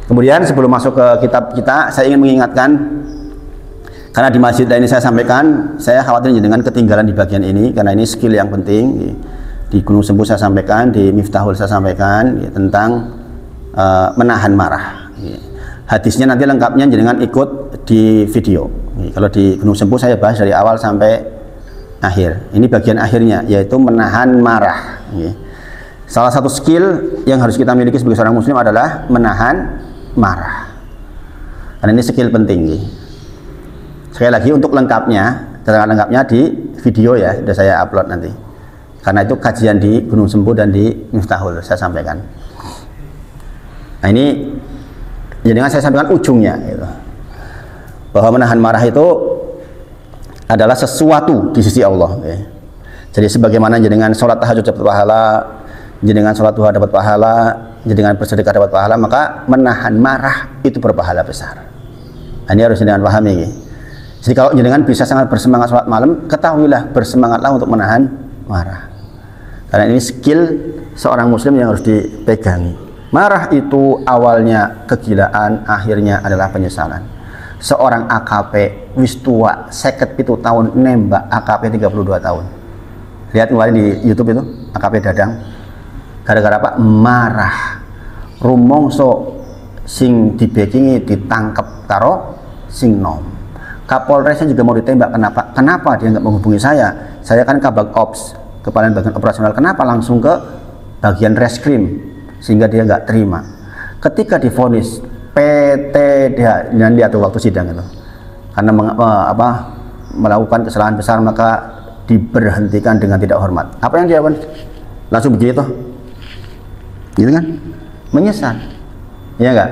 Kemudian sebelum masuk ke kitab kita, saya ingin mengingatkan, karena di masjid ini saya sampaikan, saya khawatir dengan ketinggalan di bagian ini, karena ini skill yang penting. Di Gunung Sempu saya sampaikan, di Miftahul saya sampaikan tentang menahan marah. Hadisnya nanti lengkapnya jenengan ikut di video. Kalau di Gunung Sempu saya bahas dari awal sampai akhir. Ini bagian akhirnya, yaitu menahan marah. Salah satu skill yang harus kita miliki sebagai seorang muslim adalah menahan marah. Karena ini skill penting. Sekali lagi untuk lengkapnya, catatan lengkapnya di video ya, sudah saya upload nanti. Karena itu kajian di Gunung Sempu dan di Miftahul saya sampaikan. Nah ini jangan saya sampaikan ujungnya gitu. Bahwa menahan marah itu adalah sesuatu di sisi Allah. Jadi sebagaimana jenengan sholat tahajud dapat pahala, jenengan sholat duha dapat pahala, jenengan bersedekah dapat pahala, maka menahan marah itu berpahala besar. Nah, ini harus jenengan pahami. Jadi kalau jenengan bisa sangat bersemangat sholat malam, ketahuilah bersemangatlah untuk menahan marah. Karena ini skill seorang muslim yang harus dipegangi. Marah itu awalnya kegilaan, akhirnya adalah penyesalan. Seorang AKP wis tua 57 tahun nembak AKP 32 tahun. Lihat kemarin di YouTube itu AKP Dadang. Gara-gara apa? Marah. Rumongso sing dibekingi ditangkap karo sing nom. Kapolresnya juga mau ditembak. Kenapa? Kenapa dia nggak menghubungi saya? Saya kan Kabag Ops, kepala bagian operasional. Kenapa langsung ke bagian reskrim? Sehingga dia nggak terima. Ketika divonis PTDH, dan lihat tuh waktu sidang itu, karena melakukan kesalahan besar maka diberhentikan dengan tidak hormat. Apa yang dia lakukan? Langsung begitu, gitu kan? Menyesal, ya enggak?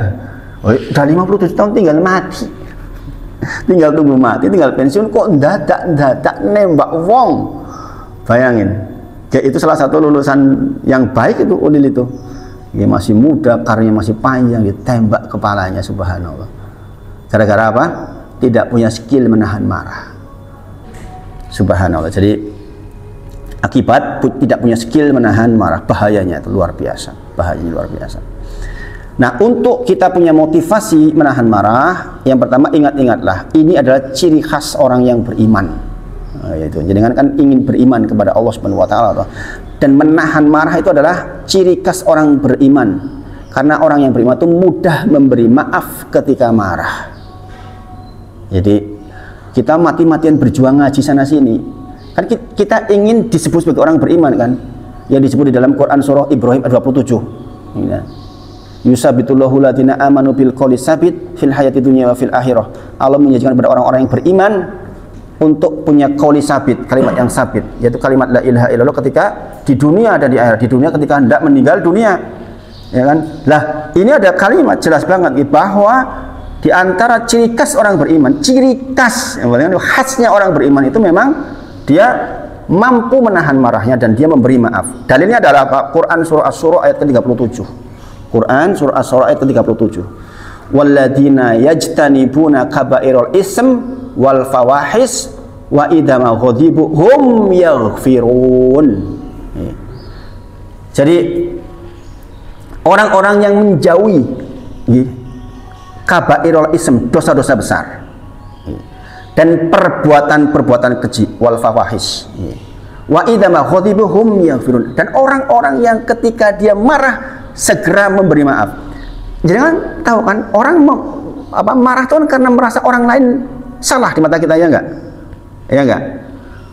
Oh, udah 57 tahun tinggal mati, tinggal tunggu mati, tinggal pensiun, kok dadak nembak wong. Bayangin, kayak itu salah satu lulusan yang baik itu Ulil itu. Dia masih muda, karirnya masih panjang, ditembak kepalanya, subhanallah. Gara-gara apa? Tidak punya skill menahan marah. Subhanallah. Jadi akibat tidak punya skill menahan marah, bahayanya itu luar biasa. Bahayanya luar biasa. Nah, untuk kita punya motivasi menahan marah, yang pertama ingat-ingatlah, ini adalah ciri khas orang yang beriman. Yaitu jenengan kan ingin beriman kepada Allah Subhanahu wa taala. Dan menahan marah itu adalah ciri khas orang beriman, karena orang yang beriman itu mudah memberi maaf ketika marah. Jadi kita mati-matian berjuang ngaji sana sini, kan kita ingin disebut sebagai orang beriman kan, yang disebut di dalam Quran surah Ibrahim ayat 27. Yusabitullahu ladina amanu bil qouli sabit fil hayati dunya wa fil akhirah. Allah menjanjikan kepada orang-orang yang beriman untuk punya qouli sabit, kalimat yang sabit, yaitu kalimat la ilaha illallah ketika di dunia dan di akhirat. Di dunia ketika hendak meninggal dunia, ya kan? Lah, ini ada kalimat jelas banget bahwa di antara ciri khas orang beriman, ciri khas yang khasnya orang beriman itu memang dia mampu menahan marahnya dan dia memberi maaf. Dalilnya adalah apa? Quran surah Asy-Syura ayat ke-37. Quran surah Asy-Syura ayat ke-37. Walladzina yajtanibuna kaba'irul ism wal fawahis wa idama ghadibu hum yaghfirun. Jadi orang-orang yang menjauhi kabairul ism, dosa-dosa besar, dan perbuatan-perbuatan keji, wal fawahis, wa idama ghadibu hum yaghfirun, dan orang-orang yang ketika dia marah segera memberi maaf. Jangan tahu kan, orang marah itu kan karena merasa orang lain salah di mata kita, ya enggak? Ya enggak?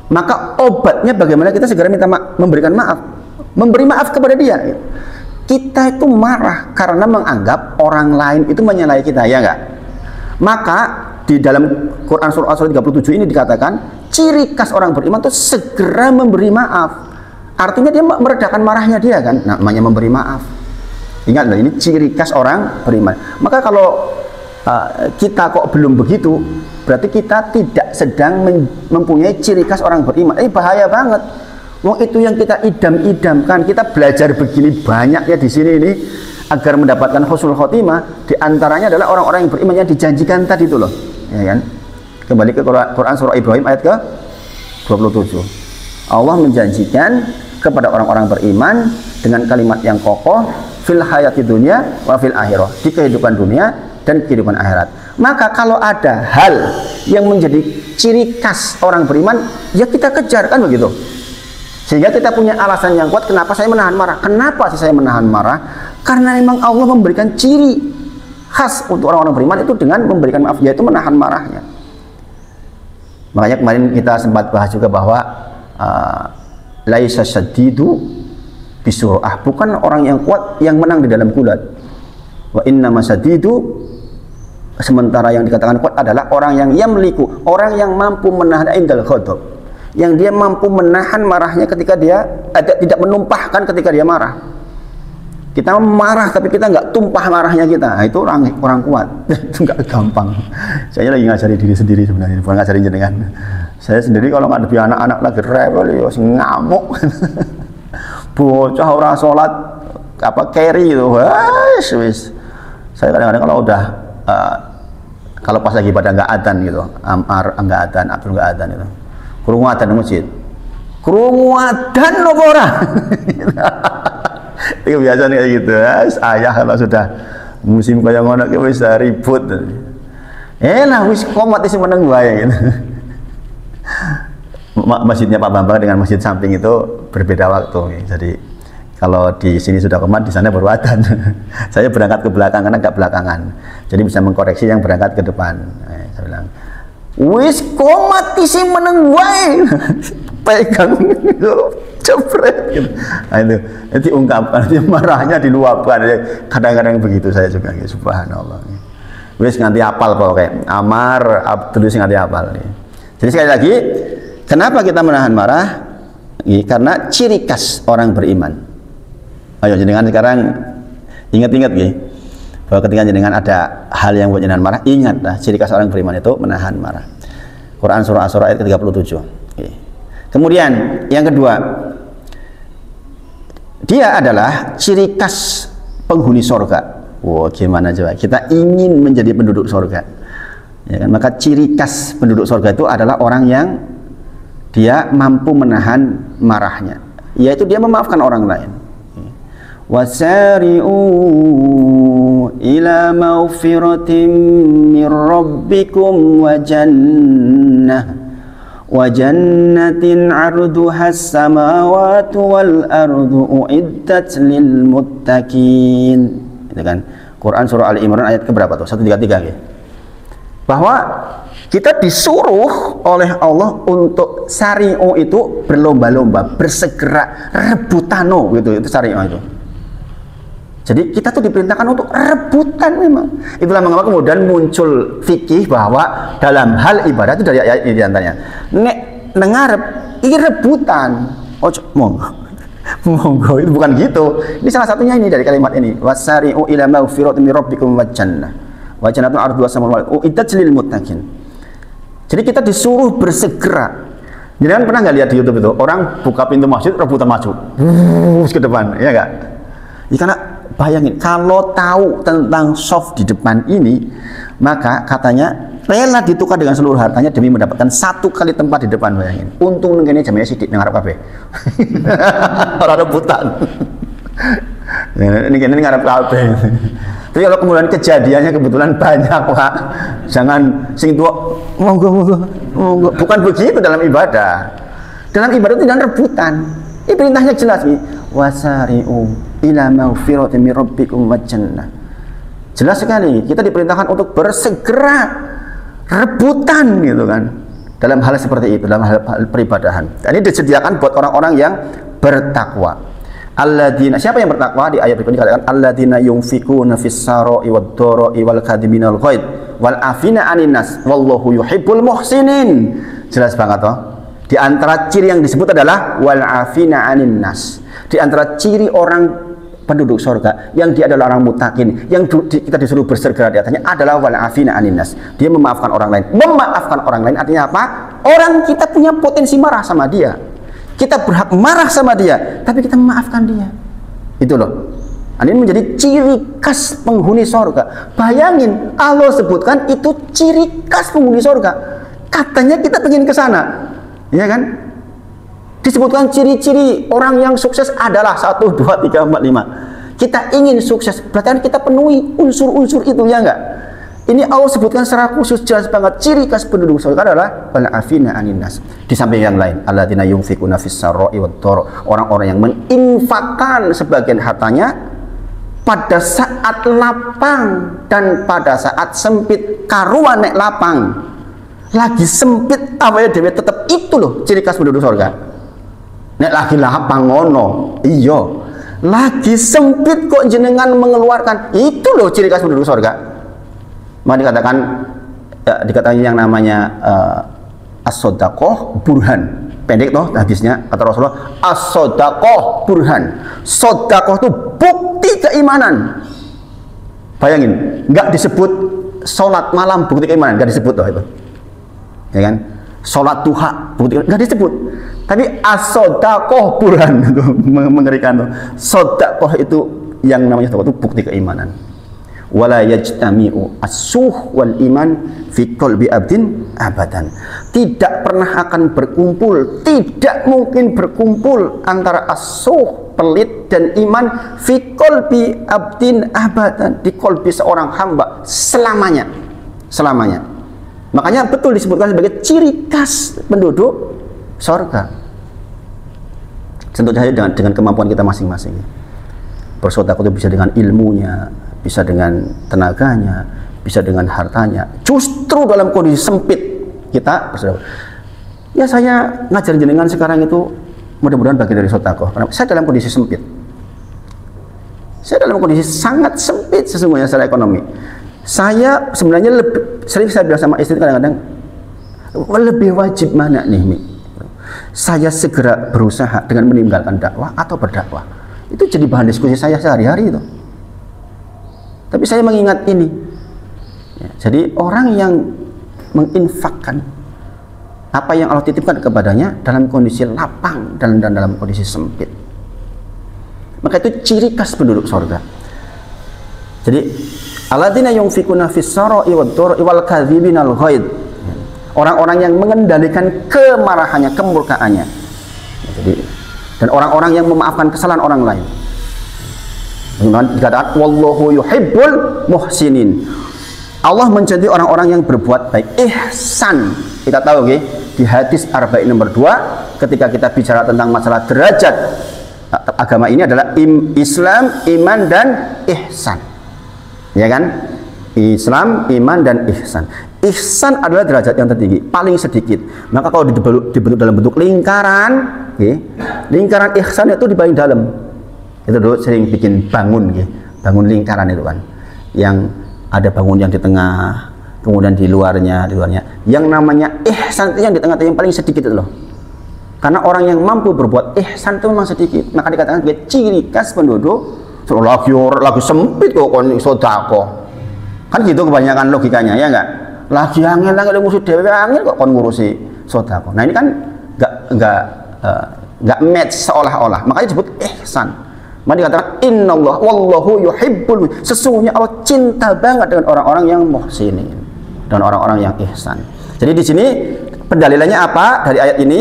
Maka obatnya bagaimana kita segera memberikan maaf, memberi maaf kepada dia. Kita itu marah karena menganggap orang lain itu menyalahi kita, ya enggak? Maka di dalam Quran surah Asy-Syura 37 ini dikatakan ciri khas orang beriman itu segera memberi maaf. Artinya dia meredakan marahnya dia kan, namanya memberi maaf. Ingatlah, ini ciri khas orang beriman. Maka kalau kita kok belum begitu, berarti kita tidak sedang mempunyai ciri khas orang beriman. Bahaya banget. Wong itu yang kita idam-idamkan, kita belajar begini banyak ya di sini ini agar mendapatkan husnul khotimah. Di antaranya adalah orang-orang yang beriman yang dijanjikan tadi itu loh, ya kan? Kembali ke Quran surah Ibrahim ayat ke-27. Allah menjanjikan kepada orang-orang beriman dengan kalimat yang kokoh, fil hayati dunya wa fil akhirah, di kehidupan dunia dan kehidupan akhirat. Maka kalau ada hal yang menjadi ciri khas orang beriman, ya kita kejar, kan begitu. Sehingga kita punya alasan yang kuat kenapa saya menahan marah. Kenapa sih saya menahan marah? Karena memang Allah memberikan ciri khas untuk orang-orang beriman itu dengan memberikan maaf, yaitu menahan marahnya. Makanya kemarin kita sempat bahas juga bahwa laisa syadidu bisur'ah, bukan orang yang kuat yang menang di dalam gulat. Wa innama syadidu, sementara yang dikatakan kuat adalah orang yang yamliku, orang yang mampu menahan indal ghadab, yang dia mampu menahan marahnya ketika dia tidak menumpahkan ketika dia marah. Kita marah tapi kita nggak tumpah marahnya kita, nah, itu orang kuat. Itu nggak gampang. Saya lagi ngajari diri sendiri sebenarnya, bukan ngajarin jenengan. Saya sendiri kalau ngadepi anak-anak lagi rebel ya ngamuk. Bocah orang sholat apa carry itu, wis. Saya kadang-kadang kalau udah kalau pas lagi pada nggak adzan gitu, amar nggak adzan, atur nggak adzan itu, krungu adzan di masjid, krungu adzan loh orang. Itu biasanya kayak gitu. Ayah kalau sudah musim kayak ngono ki wis ribut. Lah wis komat sing meneng wae gitu. Masjidnya Pak Bambang dengan masjid samping itu berbeda waktu. Jadi kalau di sini sudah komat, di sana baru adzan. Saya berangkat ke belakang karena agak belakangan. Jadi bisa mengkoreksi yang berangkat ke depan. Saya bilang, "Wis komat sing meneng wae." Pegang jepret gitu. Nah, itu diungkapkan, dia marahnya diluapkan. Kadang-kadang begitu saya juga, subhanallah. Wis nganti apal pokoknya. Amar Abdul nganti apal. Jadi sekali lagi, kenapa kita menahan marah? Karena ciri khas orang beriman. Ayo jenengan sekarang ingat-ingat bahwa ketika jenengan ada hal yang buat jenengan marah, ingatlah ciri khas orang beriman itu menahan marah. Quran surah Asy-Syura ayat ke-37. Kemudian yang kedua, dia adalah ciri khas penghuni sorga. Wow, gimana coba? Kita ingin menjadi penduduk sorga, ya kan? Maka ciri khas penduduk sorga itu adalah orang yang dia mampu menahan marahnya, yaitu dia memaafkan orang lain. Wasari'u ila maghfiratin mir rabbikum wa jannah wa jannatin 'arduhas samawati wal ardu uiddat lil muttaqin. Itu kan Quran surah Ali Imran ayat ke berapa tuh? 133 gitu. Bahwa kita disuruh oleh Allah untuk syari'u itu berlomba-lomba, bersegera, rebutano gitu, itu syari'u itu. Jadi kita tuh diperintahkan untuk rebutan memang. Itulah mengapa kemudian muncul fikih bahwa dalam hal ibadah itu dari ayat ini diantaranya. Nek nengarep ini rebutan. Oh monggo. Monggo itu bukan gitu. Ini salah satunya ini dari kalimat ini. Wasari'u ila maghfiratin min rabbikum wa jannah. Wa jannatun 'arduha as-samawati wal ardu uiddat lil muttaqin. Jadi kita disuruh bersegera. Jangan pernah nggak lihat di YouTube itu orang buka pintu masjid rebutan masuk ke depan, ya enggak? Ya, karena bayangin kalau tahu tentang soft di depan ini, maka katanya rela ditukar dengan seluruh hartanya demi mendapatkan satu kali tempat di depan. Bayangin. Untung ngene jamnya sidik ngarep kabeh. Ora rebutan. Ini ngarep kabeh. Tapi kalau kemudian kejadiannya kebetulan banyak, Pak, jangan sing tua monggo. Bukan begitu dalam ibadah. Dalam ibadah itu tidak rebutan. Ini perintahnya jelas nih. Wasari'u ila maghfiratin min rabbikum wa jannah. Jelas sekali kita diperintahkan untuk bersegera, rebutan gitu kan. Dalam hal seperti itu, dalam hal peribadahan. Dan ini disediakan buat orang-orang yang bertakwa. Alladzina, siapa yang bertakwa? Di ayat berikutnya dikatakan alladzina yunfikuna fis sarai wad dharai wal kadhiminal ghaid wal afina 'anin nas wallahu yuhibbul muhsinin. Jelas banget toh. Di antara ciri yang disebut adalah wal afina 'anin nas. Di antara ciri orang penduduk surga yang dia adalah orang mutakin, yang kita disuruh bersegera di atasnya adalah wal afina 'anin nas. Dia memaafkan orang lain. Memaafkan orang lain artinya apa? Orang kita punya potensi marah sama dia. Kita berhak marah sama dia, tapi kita memaafkan dia. Itu loh. Ini menjadi ciri khas penghuni surga. Bayangin, Allah sebutkan itu ciri khas penghuni surga. Katanya kita pengen ke sana. Ya kan? Disebutkan ciri-ciri orang yang sukses adalah 1, 2, 3, 4, 5. kita ingin sukses, berarti kan kita penuhi unsur-unsur itu, ya enggak? Ini Allah sebutkan secara khusus, jelas banget ciri khas penduduk surga adalah wal afina anin nas. Di samping yang lain, alladzina yunfikuna fis sarra'i wad dharra, orang-orang yang menginfakkan sebagian hartanya pada saat lapang dan pada saat sempit. Karuan nek lapang lagi sempit awake dhewe tetep, itu loh ciri khas penduduk surga. Nek lagi lapang ngono, iya, lagi sempit kok jenengan mengeluarkan, itu loh ciri khas penduduk surga. Maka dikatakan dikatakan yang namanya as-sodaqoh burhan, pendek toh hadisnya, kata Rasulullah, as-sodaqoh burhan, sodakoh itu bukti keimanan. Bayangin, nggak disebut sholat malam bukti keimanan, nggak disebut toh itu, ya kan? Sholat duha bukti, nggak disebut. Tapi as-sodaqoh burhan itu mengerikan tuh. Sodakoh itu yang namanya sodakoh itu bukti keimanan. Wala yajtami'u as-suh wal iman fi qalbi abdin abadan. Tidak pernah akan berkumpul, tidak mungkin berkumpul antara as-suh, pelit, dan iman fi qalbi abdin abadan, di qalbi seorang hamba selamanya. Selamanya. Makanya betul disebutkan sebagai ciri khas penduduk surga. Tentu saja dengan kemampuan kita masing-masing. Bersedekah itu bisa dengan ilmunya, bisa dengan tenaganya, bisa dengan hartanya. Justru dalam kondisi sempit kita bersedekah. Ya, saya ngajar jenengan sekarang itu mudah-mudahan bagian dari sedekah. Saya dalam kondisi sempit. Saya dalam kondisi sangat sempit sesungguhnya secara ekonomi. Saya sebenarnya lebih sering saya bilang sama istri kadang-kadang, lebih wajib mana nih, Mi? Saya segera berusaha dengan meninggalkan dakwah atau berdakwah. Itu jadi bahan diskusi saya sehari-hari itu. Tapi saya mengingat ini, ya, jadi orang yang menginfakkan apa yang Allah titipkan kepadanya dalam kondisi lapang dan dalam kondisi sempit, maka itu ciri khas penduduk surga. Jadi alladzina yunfikuna fis sarai wad dharri wal kadzibinal ghaid, orang-orang yang mengendalikan kemarahannya, kemurkaannya. Jadi, dan orang-orang yang memaafkan kesalahan orang lain. Dikatakan wallahu yuhibbul muhsinin. Allah mencintai orang-orang yang berbuat baik, ihsan. Kita tahu okay, di hadis arba'in nomor 2 ketika kita bicara tentang masalah derajat agama ini adalah Islam, iman, dan ihsan. Ya kan? Islam, iman, dan ihsan. Ihsan adalah derajat yang tertinggi, paling sedikit. Maka kalau dibentuk dalam bentuk lingkaran, okay, lingkaran ihsan itu di paling dalam. Itu dulu sering bikin bangun, okay, bangun lingkaran itu kan, yang ada bangun yang di tengah, kemudian di luarnya. Yang namanya ihsan itu yang di tengah-tengah yang paling sedikit itu loh. Karena orang yang mampu berbuat ihsan itu memang sedikit. Maka dikatakan sebagai ciri khas penduduk. Lagi sempit kok kon sedekah. Kan gitu kebanyakan logikanya, ya enggak? Lagi angel ngurusi dhewe angel kok kon ngurusi sedekah. Nah, ini kan enggak match seolah-olah. Makanya disebut ihsan. Maka dikatakan innallah wallahu yuhibbul, sesungguhnya Allah cinta banget dengan orang-orang yang muhsinin, dan orang-orang yang ihsan. Jadi di sini pendalilannya apa dari ayat ini?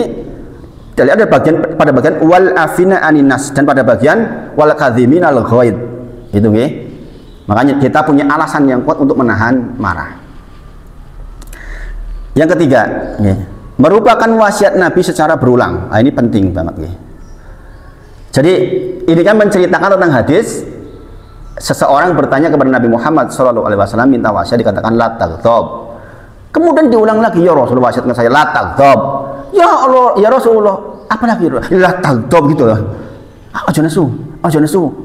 Dari ada pada bagian wal afina aninas, dan pada bagian wal kadhiminal ghaid. Itu nggih. Makanya kita punya alasan yang kuat untuk menahan marah. Yang ketiga, nggih, merupakan wasiat Nabi secara berulang. Nah, ini penting banget nggih. Jadi ini kan menceritakan tentang hadis seseorang bertanya kepada Nabi Muhammad SAW minta wasiat, dikatakan la taghdab. Kemudian diulang lagi, ya Rasulullah wasiatkan saya la taghdab. Ya Allah, ya Rasulullah, apa lagi? La taghdab gitu loh. Aja nesu.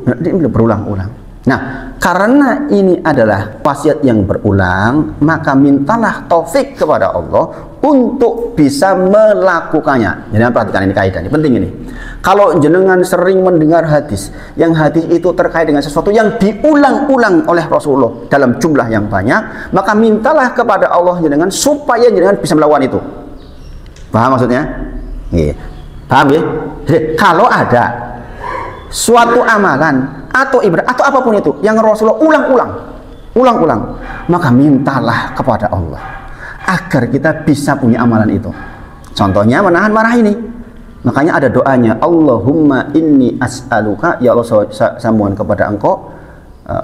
Ini berulang-ulang. Nah, karena ini adalah wasiat yang berulang, maka mintalah taufik kepada Allah untuk bisa melakukannya. Jadi perhatikan ini kaidah, ini penting ini. Kalau jenengan sering mendengar hadis, yang hadis itu terkait dengan sesuatu yang diulang-ulang oleh Rasulullah dalam jumlah yang banyak, maka mintalah kepada Allah jenengan supaya jenengan bisa melakukan itu. Paham maksudnya? Iya. Paham ya? Jadi kalau ada suatu amalan atau ibadah atau apapun itu yang Rasulullah ulang-ulang, maka mintalah kepada Allah agar kita bisa punya amalan itu. Contohnya menahan marah ini. Makanya ada doanya, Allahumma inni as'aluka, ya Allah saya mohon kepada engkau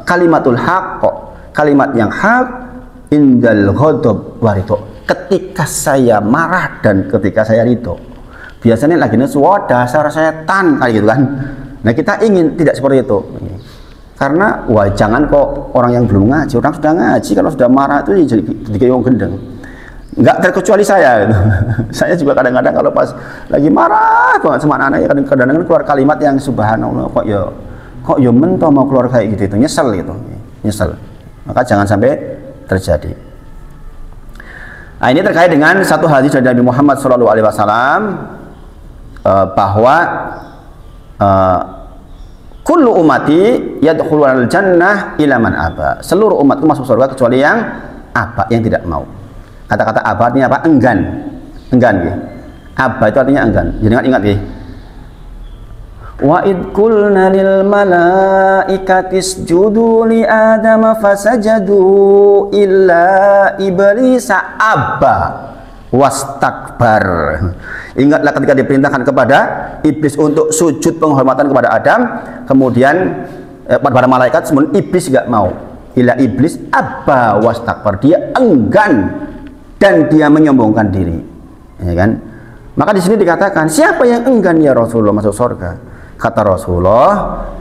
kalimatul haqq, kalimat yang hak, indal ghadab waridho, ketika saya marah dan ketika saya ridho. Biasanya lagi neswa dasar setan kayak gitu kan. Nah kita ingin tidak seperti itu, karena wah jangan kok orang yang belum ngaji, orang sudah ngaji kalau sudah marah itu jadi dikeyong gendeng. Nggak terkecuali saya gitu. Saya juga kadang-kadang kalau pas lagi marah banget sama anak-anak, kadang-kadang keluar kalimat yang subhanallah, kok ya mentoh mau keluar kayak gitu, itu nyesel gitu, nyesel. Maka jangan sampai terjadi. Nah ini terkait dengan satu hadis dari Nabi Muhammad SAW, bahwa kullu ummati yadkhulul jannah ila man aba, seluruh umatku masuk surga kecuali yang aba, yang tidak mau. Kata-kata aba artinya apa? Enggan, ya. Aba itu artinya enggan. Jadi ingat ya. Wa id qulna lil malaikati isjudu li adama fasajadu illa iblisa abba wastakbar. Ingatlah ketika diperintahkan kepada iblis untuk sujud penghormatan kepada Adam, kemudian pada malaikat, semuanya iblis enggak mau. Illa iblis abba wastakbar, dia enggan dan dia menyombongkan diri, ya kan? Maka di sini dikatakan, siapa yang enggan ya Rasulullah masuk surga? Kata Rasulullah,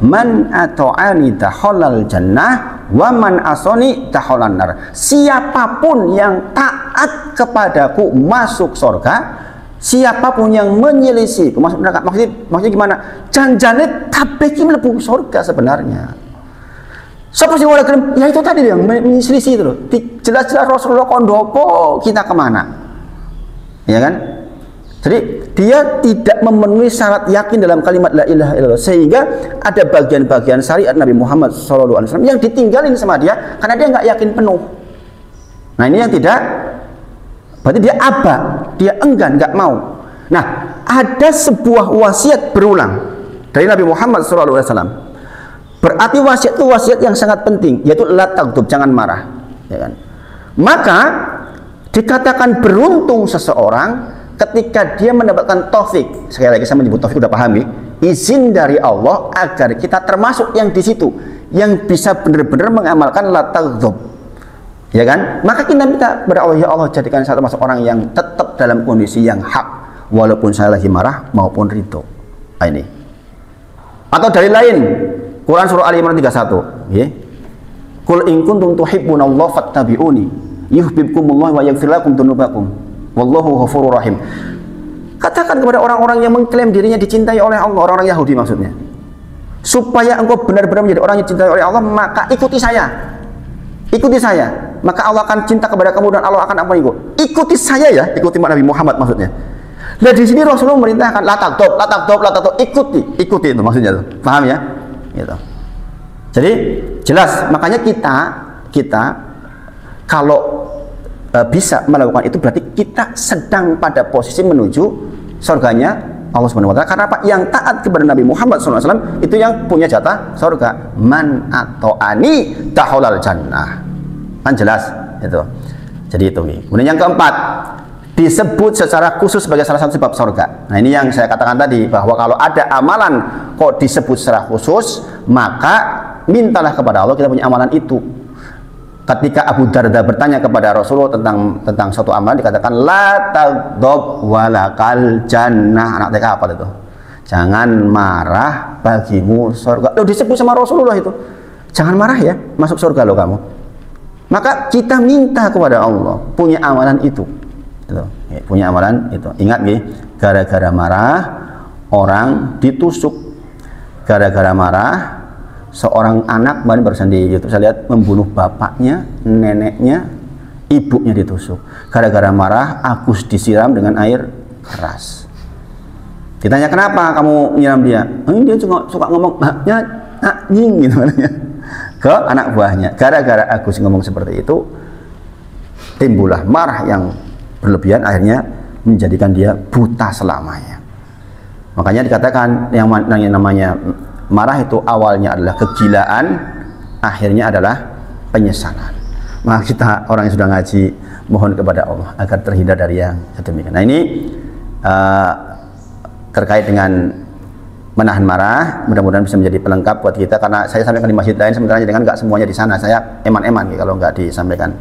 man ata'ani dakhalal jannah wa man asani dakhalan nar. Siapapun yang taat kepadaku masuk surga, siapapun yang menyelisih masuk neraka. Maksudnya gimana? Janjane kabeh iki mlebu surga sebenarnya. Siapa sih orang gelem? Ya itu tadi yang menyelisih itu loh. Jelas-jelas Rasulullah kondopo, kita kemana? Ya kan? Jadi dia tidak memenuhi syarat yakin dalam kalimat la ilaha illallah, sehingga ada bagian-bagian syariat Nabi Muhammad SAW yang ditinggalin sama dia karena dia nggak yakin penuh. Nah ini yang tidak, berarti dia aba, dia enggan, nggak mau. Nah ada sebuah wasiat berulang dari Nabi Muhammad SAW. Berarti wasiat itu wasiat yang sangat penting, yaitu la taghdab, jangan marah, ya kan? Maka dikatakan beruntung seseorang ketika dia mendapatkan taufik. Sekali lagi saya menyebut taufik, udah pahami, izin dari Allah agar kita termasuk yang di situ, yang bisa benar-benar mengamalkan la taghdab, ya kan? Maka kita minta kepada Allah, ya Allah jadikan saya termasuk orang yang tetap dalam kondisi yang hak, walaupun saya lagi marah maupun ridho. Nah, ini. Atau dari lain, Quran surah Ali Imran 31, ya. Qul in kuntum tuhibbunallaha fattabi'uni yuhibbukumullah wa yaghfir lakum dzunubakum wallahu ghafurur rahim. Katakan kepada orang-orang yang mengklaim dirinya dicintai oleh Allah, orang-orang Yahudi maksudnya, supaya engkau benar-benar menjadi orang yang dicintai oleh Allah, maka ikuti saya. Ikuti saya, maka Allah akan cinta kepada kamu dan Allah akan apa itu? Ikuti saya ya, ikuti Nabi Muhammad maksudnya. Nah di sini Rasulullah memerintahkan la taghdab, ikuti itu maksudnya tuh. Paham ya? Gitu. Jadi jelas, makanya kita kalau bisa melakukan itu berarti kita sedang pada posisi menuju surganya Allah Subhanahu wa taala. Karena apa? Yang taat kepada Nabi Muhammad SAW itu yang punya jatah surga. Man ata'ani dakhalal jannah. Kan jelas itu. Jadi itu. Kemudian yang keempat, disebut secara khusus sebagai salah satu sebab surga. Nah ini yang saya katakan tadi, bahwa kalau ada amalan kok disebut secara khusus, maka mintalah kepada Allah kita punya amalan itu. Ketika Abu Darda bertanya kepada Rasulullah tentang suatu amalan, dikatakan la taghdab walakal jannah. Anak TK apa itu? Jangan marah, bagimu surga. Loh, disebut sama Rasulullah itu. Jangan marah ya, masuk surga loh kamu. Maka kita minta kepada Allah punya amalan itu. Ya, punya amalan itu. Ingat nih, gara-gara marah orang ditusuk, gara-gara marah seorang anak kemarin barusan di YouTube saya lihat membunuh bapaknya, neneknya, ibunya ditusuk. Gara-gara marah Agus disiram dengan air keras. Ditanya kenapa kamu nyiram dia? Dia suka ngomong anjing gitu ke anak buahnya. Gara-gara Agus ngomong seperti itu, timbullah marah yang berlebihan, akhirnya menjadikan dia buta selamanya. Makanya dikatakan yang namanya marah itu awalnya adalah kegilaan, akhirnya adalah penyesalan. Maka kita orang yang sudah ngaji mohon kepada Allah agar terhindar dari yang sedemikian. Nah ini terkait dengan menahan marah, mudah-mudahan bisa menjadi pelengkap buat kita, karena saya sampaikan di masjid lain sementara jenengan nggak semuanya di sana, saya eman-eman kalau nggak disampaikan.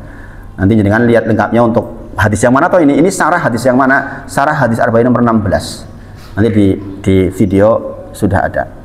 Nanti jenengan lihat lengkapnya untuk hadis yang mana, atau ini sarah hadis yang mana, sarah hadis Arba'in nomor 16, nanti di video sudah ada.